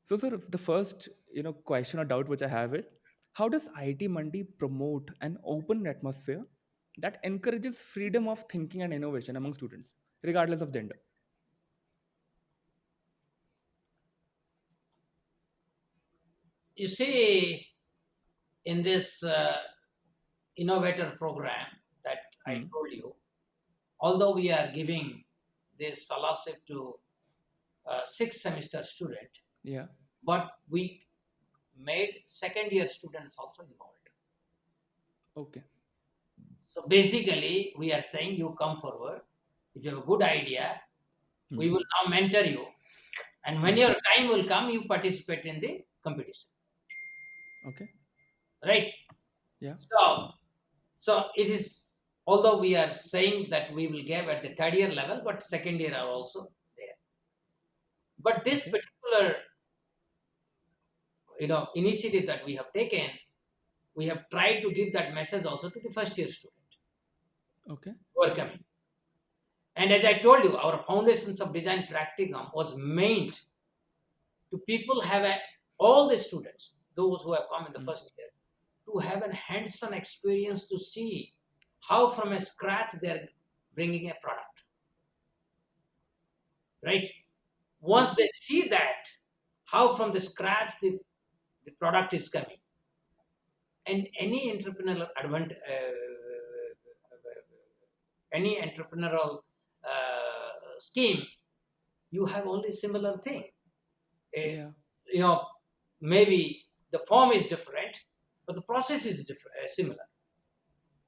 So, sir, the first question or doubt which I have is, how does IIT Mandi promote an open atmosphere that encourages freedom of thinking and innovation among students, regardless of gender? You see, in this innovator program that I Hmm. told you, although we are giving this fellowship to six semester student, Yeah. but we made second year students also involved. Okay. So basically, we are saying you come forward. If you have a good idea, we Hmm. will now mentor you. And when Hmm. your time will come, you participate in the competition. Okay. Right? Yeah. So, so it is, although we are saying that we will give at the third year level, but second year are also there. But this Okay. particular, initiative that we have taken, we have tried to give that message also to the first year student Okay. who are coming. And as I told you, our foundations of design practicum was meant to people have all the students, those who have come in the Hmm. first year, to have a hands-on experience to see how from a scratch they are bringing a product, right? Yeah. Once they see that, how from the scratch the product is coming, and any entrepreneurial scheme, you have only similar thing. Eh, Yeah. you know, maybe the form is different, but the process is different, similar.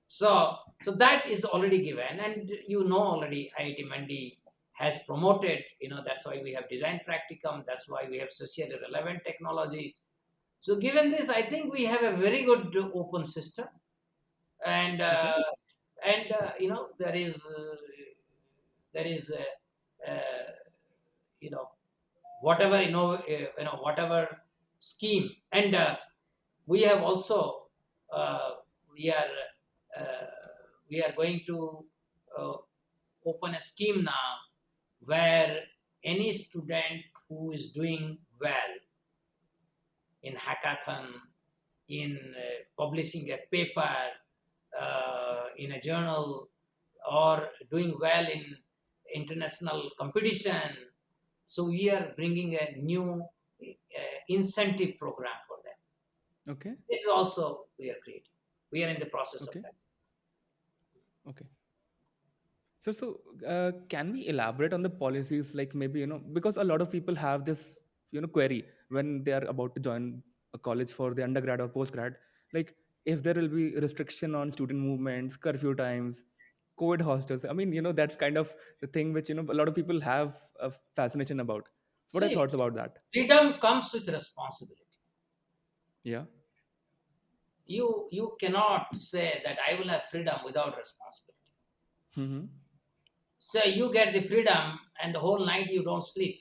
So that is already given, and already IIT Mandi has promoted. That's why we have design practicum. That's why we have socially relevant technology. So given this, I think we have a very good open system, and Okay. there is you know whatever whatever scheme, and we have also we are uh, we are going to uh, open a scheme now where any student who is doing well in hackathon, in publishing a paper in a journal, or doing well in international competition. So we are bringing a new incentive program for them. Okay. This is also we are creating. We are in the process of Okay. that. Okay. So, can we elaborate on the policies? Like maybe because a lot of people have this query when they are about to join a college for the undergrad or postgrad. Like if there will be restriction on student movements, curfew times, COVID hostels. I mean, that's kind of the thing which a lot of people have a fascination about. So, what are your See, thoughts about that? freedom comes with responsibility. Yeah. You cannot say that I will have freedom without responsibility. Mm-hmm. So you get the freedom and the whole night you don't sleep,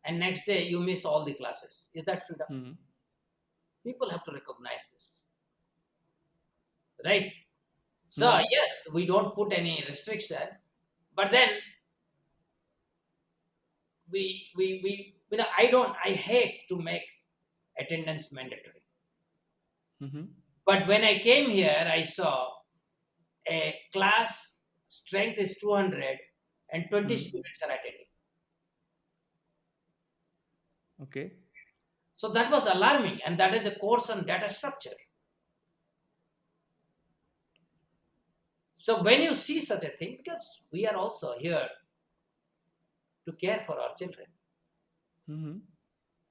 and next day you miss all the classes. Is that freedom? Mm-hmm. People have to recognize this, right? So Mm-hmm. yes, we don't put any restriction, but then I hate to make attendance mandatory. Mm-hmm. But when I came here, I saw a class strength is 200 and 20 Mm-hmm. students are attending. Okay. So that was alarming, and that is a course on data structure. So when you see such a thing, because we are also here to care for our children, Mm-hmm.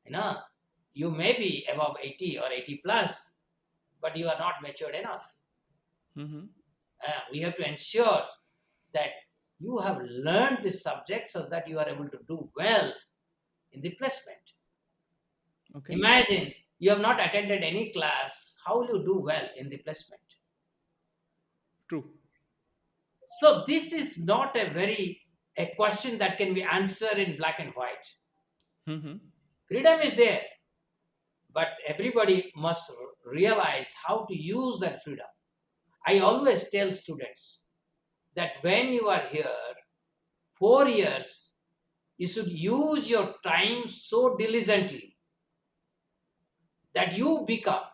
you know, you may be above 80 or 80 plus, but you are not matured enough. Mm-hmm. We have to ensure that you have learned this subject so that you are able to do well in the placement. Okay. Imagine you have not attended any class, how will you do well in the placement? True. So this is not a question that can be answered in black and white. Mm-hmm. Freedom is there, but everybody must realize how to use that freedom. I always tell students that when you are here 4 years, you should use your time so diligently. that you become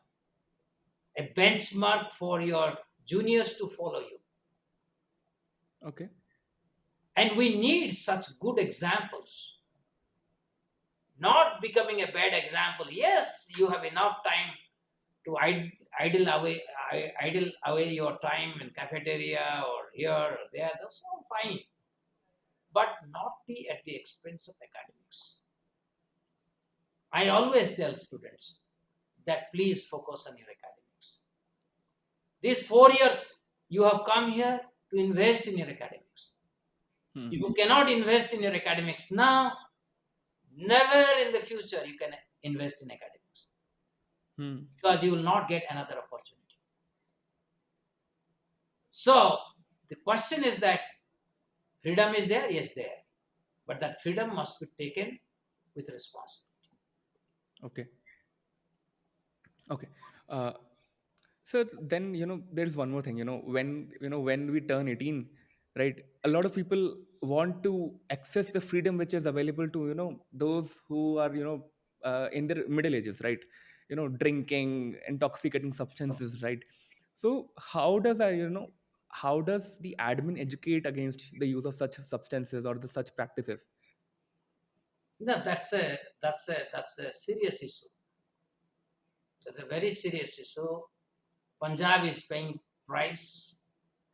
a benchmark for your juniors to follow you. Okay. And we need such good examples, not becoming a bad example. Yes, you have enough time to idle away your time in cafeteria or here or there. That's all fine, but not be at the expense of academics. I always tell students that please focus on your academics. These 4 years you have come here to invest in your academics. Hmm. If you cannot invest in your academics now, never in the future you can invest in academics, Hmm. because you will not get another opportunity. So the question is that freedom is there, yes, there, but that freedom must be taken with responsibility. Okay. Okay. Uh, so then, there's one more thing. When we turn 18, right? A lot of people want to access the freedom which is available to those who are in their middle ages, right? Drinking, intoxicating substances, right? So how does the admin educate against the use of such substances or the such practices? No, that's a serious issue. That's a very serious issue. Punjab is paying price.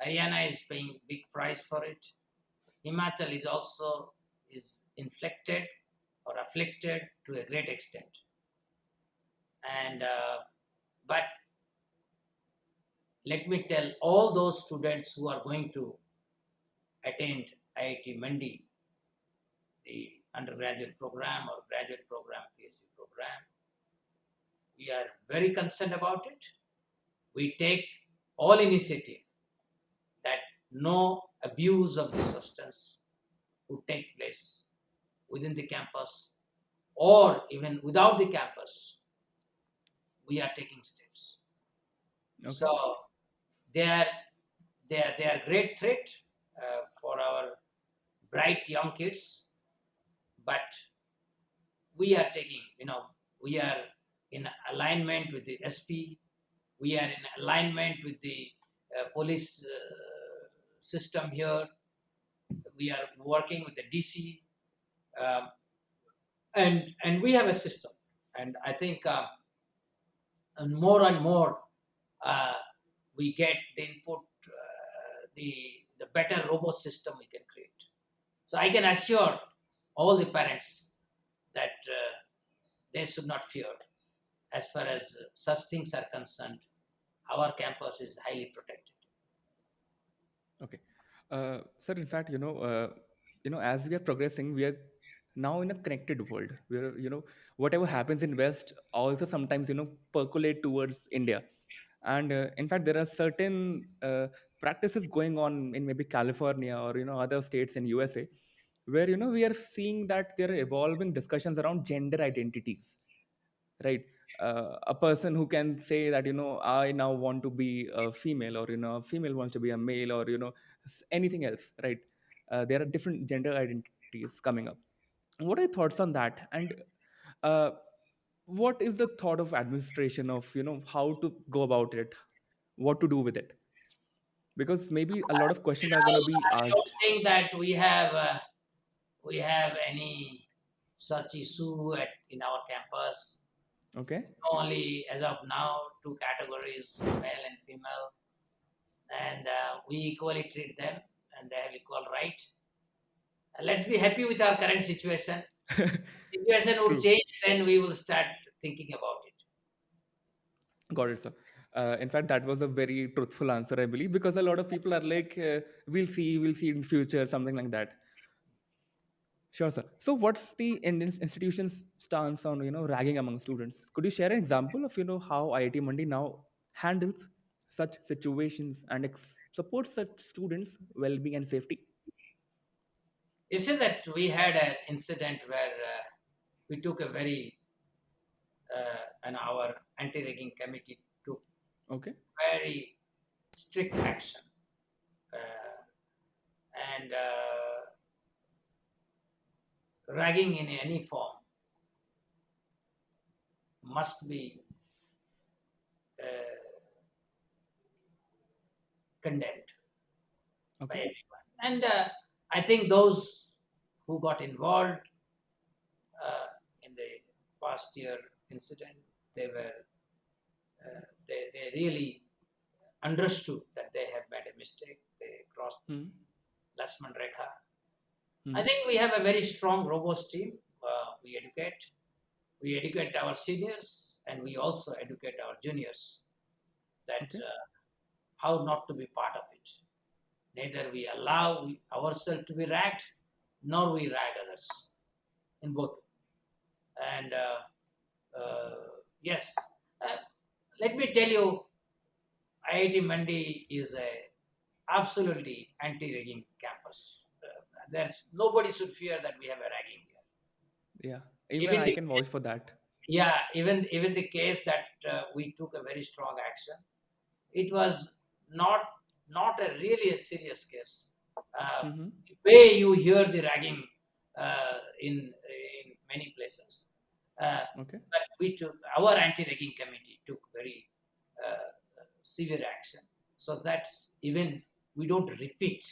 Haryana is paying big price for it. Himachal is also is inflicted or afflicted to a great extent. And but let me tell all those students who are going to attend IIT Mandi, the undergraduate program or graduate program, PhD program, we are very concerned about it. We take all initiative that no abuse of the substance would take place within the campus or even without the campus. We are taking steps. Okay. So they are they are great threat for our bright young kids, but we are taking, we are in alignment with the SP, we are in alignment with the police system here, we are working with the DC, um, and we have a system, and I think and more uh, we get the input, the better robust system we can create. So I can assure all the parents that they should not fear. As far as such things are concerned, our campus is highly protected. Okay. Sir, in fact, as we are progressing, we are now in a connected world where, whatever happens in West also sometimes, percolate towards India. And in fact, there are certain practices going on in maybe California or, other states in USA where, we are seeing that there are evolving discussions around gender identities, right? A person who can say that I now want to be a female, or a female wants to be a male, or anything else, right? There are different gender identities coming up. What are your thoughts on that? And uh, what is the thought of administration of how to go about it, what to do with it? Because maybe a lot of questions are going to be I don't asked. think that we have any such issue in our campus. Okay. Only as of now, two categories, male and female, and we equally treat them, and they have equal right. Let's be happy with our current situation. Situation would True. change, then we will start thinking about it. Got it, sir. In fact, that was a very truthful answer, I believe, because a lot of people are like, we'll see in future, something like that. Sure, sir. So, what's the Indian institution's stance on ragging among students? Could you share an example of how IIT Mandi now handles such situations and supports such students' well-being and safety? You see that we had an incident where we took a very, and our anti-ragging committee took Okay. very strict action, uh, and ragging in any form must be condemned by Okay. everyone. And I think those who got involved in the past year incident, they were they really understood that they have made a mistake. They crossed the Hmm. Lasman Rekha. I Hmm. think we have a very strong, robust team. We educate our seniors, and we also educate our juniors that Okay. how not to be part of it. Neither we allow ourselves to be ragged, nor we rag others in both. And yes, uh, let me tell you, IIT Mandi is a absolutely anti-ragging campus. There's nobody should fear that we have a ragging here. Yeah. Even Even I the can vouch for that. yeah, even the case that we took a very strong action, it was not not a really a serious case. Hmm. The way you hear the ragging in many places, Okay. but we took our anti-ragging committee took very severe action, so that's even we don't repeat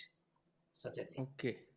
such a thing. Okay.